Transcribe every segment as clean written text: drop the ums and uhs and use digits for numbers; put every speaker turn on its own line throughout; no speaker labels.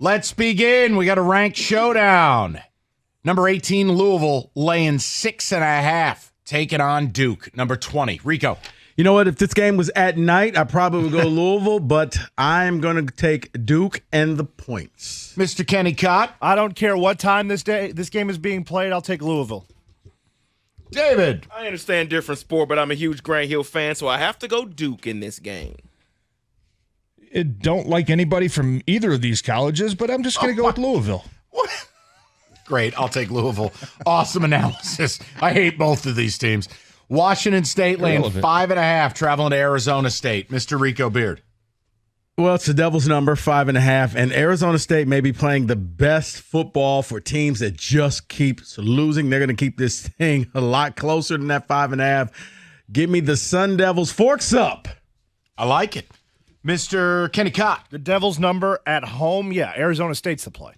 Let's begin. We got a ranked showdown. Number 18, Louisville, laying 6.5, taking on Duke. Number 20, Rico.
You know what? If this game was at night, I probably would go Louisville, but I'm going to take Duke and the points.
Mr. Kenny Cott.
I don't care what time this game is being played. I'll take Louisville.
David.
I understand different sport, but I'm a huge Grant Hill fan, so I have to go Duke in this game.
I don't like anybody from either of these colleges, but I'm just going to go with Louisville.
What? Great. I'll take Louisville. Awesome analysis. I hate both of these teams. Washington State laying 5.5, traveling to Arizona State. Mr. Rico Beard.
Well, it's the devil's number, 5.5, and Arizona State may be playing the best football for teams that just keep losing. They're going to keep this thing a lot closer than that 5.5. Give me the Sun Devils. Forks up.
I like it. Mr. Kenny Cott.
The Devils number at home, yeah, Arizona State's the play.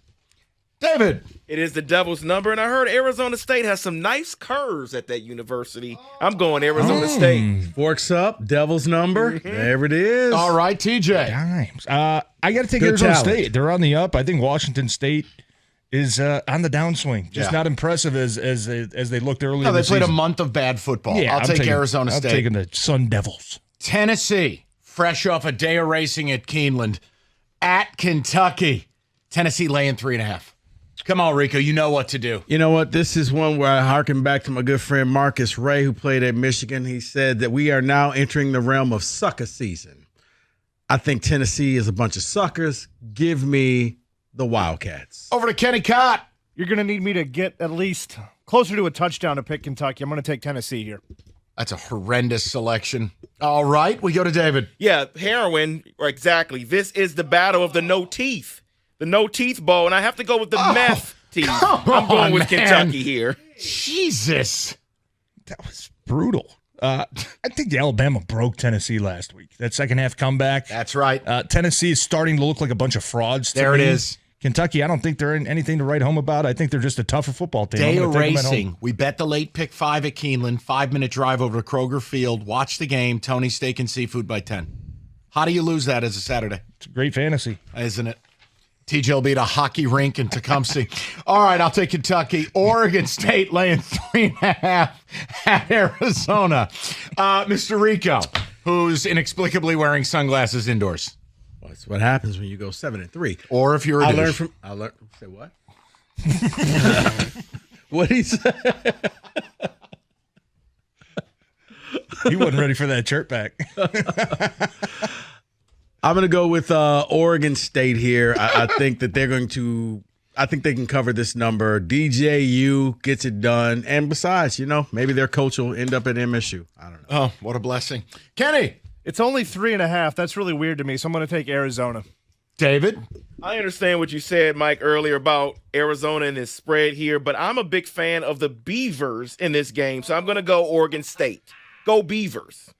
David.
It is the Devil's number, and I heard Arizona State has some nice curves at that university. I'm going Arizona State.
Forks up, Devil's number. There it is.
All right, TJ.
Dimes. I got to take
Good
Arizona
talent.
State. They're on the up. I think Washington State is on the downswing. Just not impressive as they looked earlier.
No, they
in the
played a
season.
month of bad football.
Yeah,
I'll take Arizona State.
I'm taking the Sun Devils.
Tennessee, fresh off a day of racing at Keeneland, at Kentucky. Tennessee laying 3.5. Come on, Rico. You know what to do.
You know what? This is one where I hearken back to my good friend Marcus Ray, who played at Michigan. He said that we are now entering the realm of sucker season. I think Tennessee is a bunch of suckers. Give me the Wildcats.
Over to Kenny Cott.
You're going to need me to get at least closer to a touchdown to pick Kentucky. I'm going to take Tennessee here.
That's a horrendous selection. All right, we go to David.
Yeah, heroin, exactly. This is the battle of the no teeth. The no teeth bowl, and I have to go with the meth teeth. I'm going with Kentucky here.
Jesus.
That was brutal. I think Alabama broke Tennessee last week. That second half comeback.
That's right.
Tennessee is starting to look like a bunch of frauds.
There it is.
Kentucky, I don't think they're anything to write home about. I think they're just a tougher football team.
Day of racing. We bet the late pick 5 at Keeneland. 5-minute drive over to Kroger Field. Watch the game. Tony's Steak and Seafood by 10. How do you lose that as a Saturday?
It's a great fantasy.
Isn't it? TJ will be at a hockey rink in Tecumseh. All right, I'll take Kentucky. Oregon State laying 3.5 at Arizona. Mr. Rico, who's inexplicably wearing sunglasses indoors.
Well, that's what happens when you go 7-3.
Or if you're a douche.
I learned. Say what? What he say?
He wasn't ready for that chirp back.
I'm going to go with Oregon State here. I think that they're going to – I think they can cover this number. DJU gets it done. And besides, maybe their coach will end up at MSU. I don't know.
Oh, what a blessing. Kenny.
It's only 3.5. That's really weird to me, so I'm going to take Arizona.
David.
I understand what you said, Mike, earlier about Arizona and this spread here, but I'm a big fan of the Beavers in this game, so I'm going to go Oregon State. Go Beavers.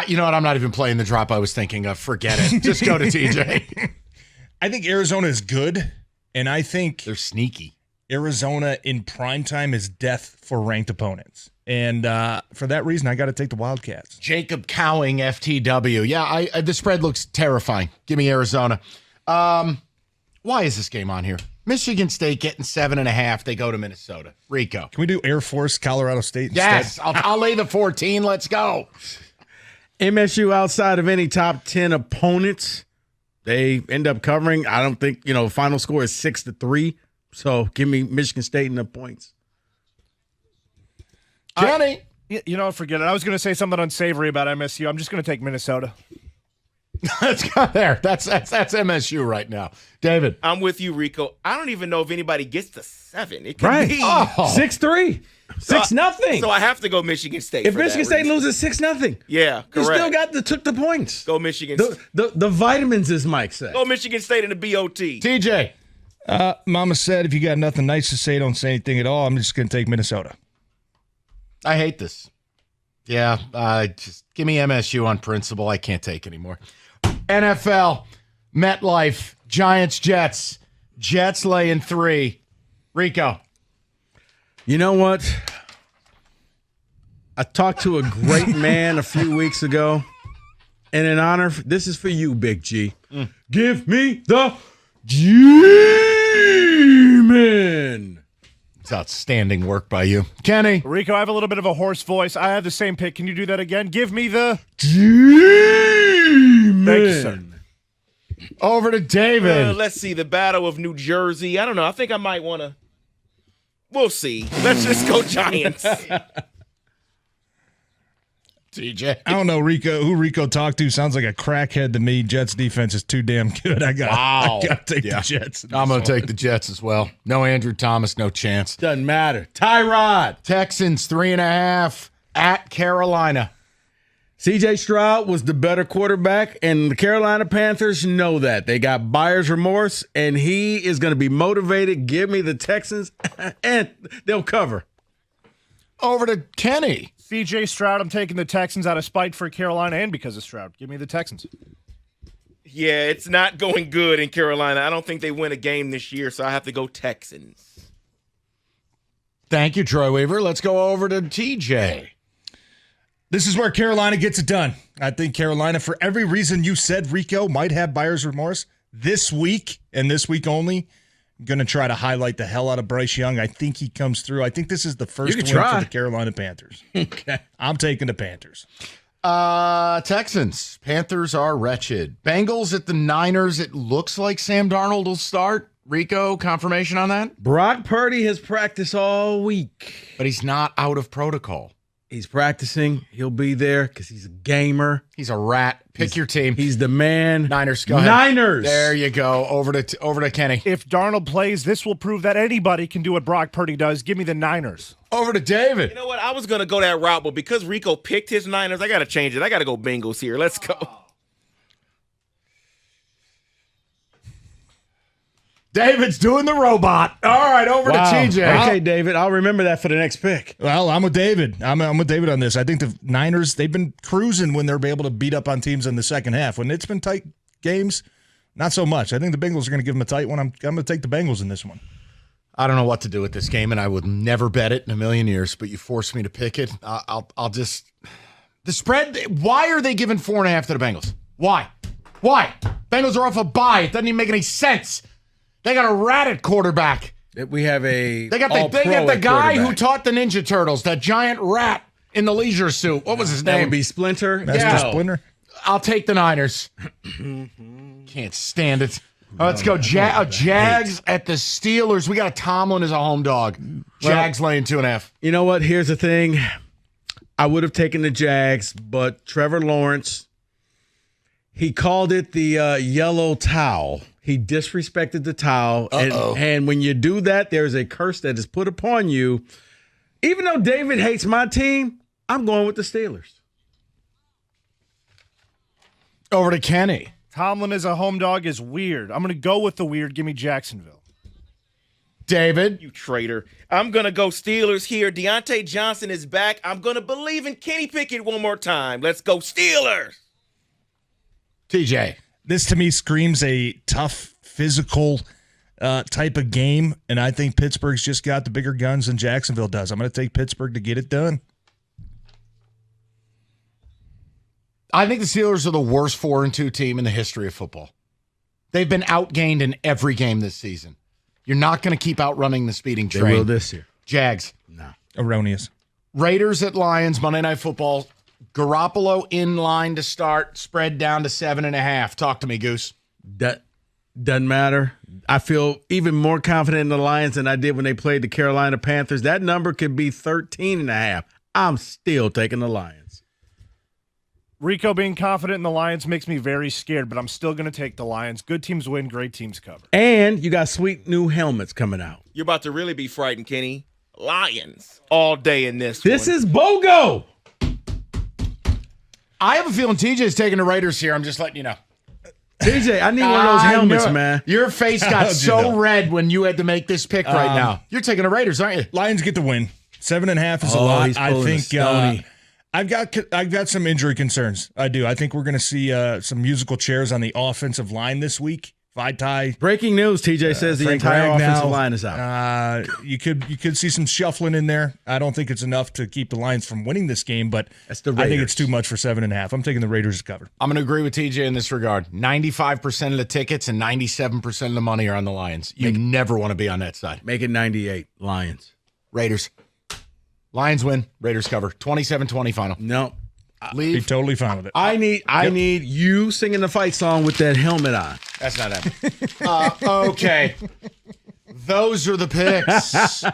You know what? I'm not even playing the drop I was thinking of. Forget it. Just go to TJ.
I think Arizona is good, and I think
they're sneaky.
Arizona in primetime is death for ranked opponents. And for that reason, I got to take the Wildcats.
Jacob Cowing, FTW. Yeah, the spread looks terrifying. Give me Arizona. Why is this game on here? Michigan State getting 7.5. They go to Minnesota. Rico.
Can we do Air Force, Colorado State instead?
Yes, I'll lay the 14. Let's go.
MSU, outside of any top 10 opponents, they end up covering. I don't think, final score is 6-3. So give me Michigan State in the points.
Johnny.
Forget it. I was going to say something unsavory about MSU. I'm just going to take Minnesota.
Let's go there. That's MSU right now. David.
I'm with you, Rico. I don't even know if anybody gets to 7. It could be
6-3. 6-0.
So I have to go Michigan State.
If Michigan State loses 6-0,
yeah, correct.
You still took the points.
Go Michigan
State. The vitamins, as Mike said.
Go Michigan State in the BOT.
TJ.
Mama said, if you got nothing nice to say, don't say anything at all. I'm just going to take Minnesota.
I hate this. Yeah, just give me MSU on principle. I can't take anymore. NFL, MetLife, Giants, Jets. Jets laying 3. Rico.
You know what? I talked to a great man a few weeks ago, and in honor, this is for you, Big G. Give me the G-Man.
It's outstanding work by you. Kenny.
Rico, I have a little bit of a hoarse voice. I have the same pick. Can you do that again? Give me the
G-Man.
Thank you, sir.
Over to David.
Let's see, the Battle of New Jersey. I don't know. I think I might want to. We'll see. Let's just go Giants.
TJ.
I don't know who Rico talked to. Sounds like a crackhead to me. Jets defense is too damn good. I got to take the Jets.
I'm going to take the Jets as well. No Andrew Thomas, no chance.
Doesn't matter. Tyrod.
Texans 3.5 at Carolina.
C.J. Stroud was the better quarterback, and the Carolina Panthers know that. They got buyer's remorse, and he is going to be motivated. Give me the Texans, and they'll cover.
Over to Kenny.
CJ Stroud, I'm taking the Texans out of spite for Carolina and because of Stroud. Give me the Texans.
Yeah, it's not going good in Carolina. I don't think they win a game this year, so I have to go Texans.
Thank you, Troy Weaver. Let's go over to TJ.
This is where Carolina gets it done. I think Carolina, for every reason you said, Rico, might have buyer's remorse this week and this week only. I'm going to try to highlight the hell out of Bryce Young. I think he comes through. I think this is the first win for the Carolina Panthers.
Okay.
I'm taking the Panthers.
Texans. Panthers are wretched. Bengals at the Niners. It looks like Sam Darnold will start. Rico, confirmation on that?
Brock Purdy has practiced all week.
But he's not out of protocol.
He's practicing. He'll be there because he's a gamer.
He's a rat. Pick your team.
He's the man.
Niners. Go ahead.
Niners.
There you go. Over to Kenny.
If Darnold plays, this will prove that anybody can do what Brock Purdy does. Give me the Niners.
Over to David.
You know what? I was going to go that route, but because Rico picked his Niners, I got to change it. I got to go Bengals here. Let's go.
David's doing the robot. All right, over to TJ.
Okay, David. I'll remember that for the next pick.
Well, I'm with David. I'm with David on this. I think the Niners, they've been cruising when they're able to beat up on teams in the second half. When it's been tight games, not so much. I think the Bengals are going to give them a tight one. I'm going to take the Bengals in this one.
I don't know what to do with this game, and I would never bet it in a million years, but you forced me to pick it. I'll just – the spread – why are they giving 4.5 to the Bengals? Why? Bengals are off a bye. It doesn't even make any sense. They got a rat at quarterback.
We have a
They got the guy who taught the Ninja Turtles, that giant rat in the leisure suit. What was his name?
That would be Splinter.
Master Splinter.
I'll take the Niners. Can't stand it. Let's go. Jags at the Steelers. We got a Tomlin as a home dog. Jags laying 2.5.
You know what? Here's the thing. I would have taken the Jags, but Trevor Lawrence, he called it the yellow towel. He disrespected the towel. And when you do that, there's a curse that is put upon you. Even though David hates my team, I'm going with the Steelers.
Over to Kenny.
Tomlin as a home dog is weird. I'm going to go with the weird. Give me Jacksonville.
David.
You traitor. I'm going to go Steelers here. Deontay Johnson is back. I'm going to believe in Kenny Pickett one more time. Let's go Steelers.
TJ.
This to me screams a tough, physical type of game, and I think Pittsburgh's just got the bigger guns than Jacksonville does. I'm going to take Pittsburgh to get it done.
I think the Steelers are the worst 4-2 team in the history of football. They've been outgained in every game this season. You're not going to keep outrunning the speeding train.
They will this year.
Jags.
No.
Erroneous.
Raiders at Lions, Monday Night Football. Garoppolo in line to start, spread down to 7.5. Talk to me, Goose.
That doesn't matter. I feel even more confident in the Lions than I did when they played the Carolina Panthers. That number could be 13.5. I'm still taking the Lions.
Rico being confident in the Lions makes me very scared, but I'm still going to take the Lions. Good teams win, great teams cover.
And you got sweet new helmets coming out.
You're about to really be frightened, Kenny. Lions all day in this
This
one.
is BOGO.
I have a feeling TJ's taking the Raiders here. I'm just letting you know.
TJ, I need one of those helmets, man.
Your face got so red when you had to make this pick right now. You're taking the Raiders, aren't you?
Lions get the win. 7.5 is a lot.
He's
I
pulling a
think
Stoney.
I've got some injury concerns. I do. I think we're going to see some musical chairs on the offensive line this week. Vaitai.
Breaking news: TJ says the
Frank
entire
Ragnow.
offensive line is out.
You could see some shuffling in there. I don't think it's enough to keep the Lions from winning this game, but
That's the
I think
Raiders.
it's too much for 7.5. I'm taking the Raiders to cover.
I'm going to agree with TJ in this regard. 95% of the tickets and 97% of the money are on the Lions. You never want to be on that side.
Make it 98 Lions.
Raiders. Lions win. Raiders cover. 27-20 final.
No,
Be
Leave.
totally fine with it.
I need you singing the fight song with that helmet on.
That's not happening. Okay. Those are the picks.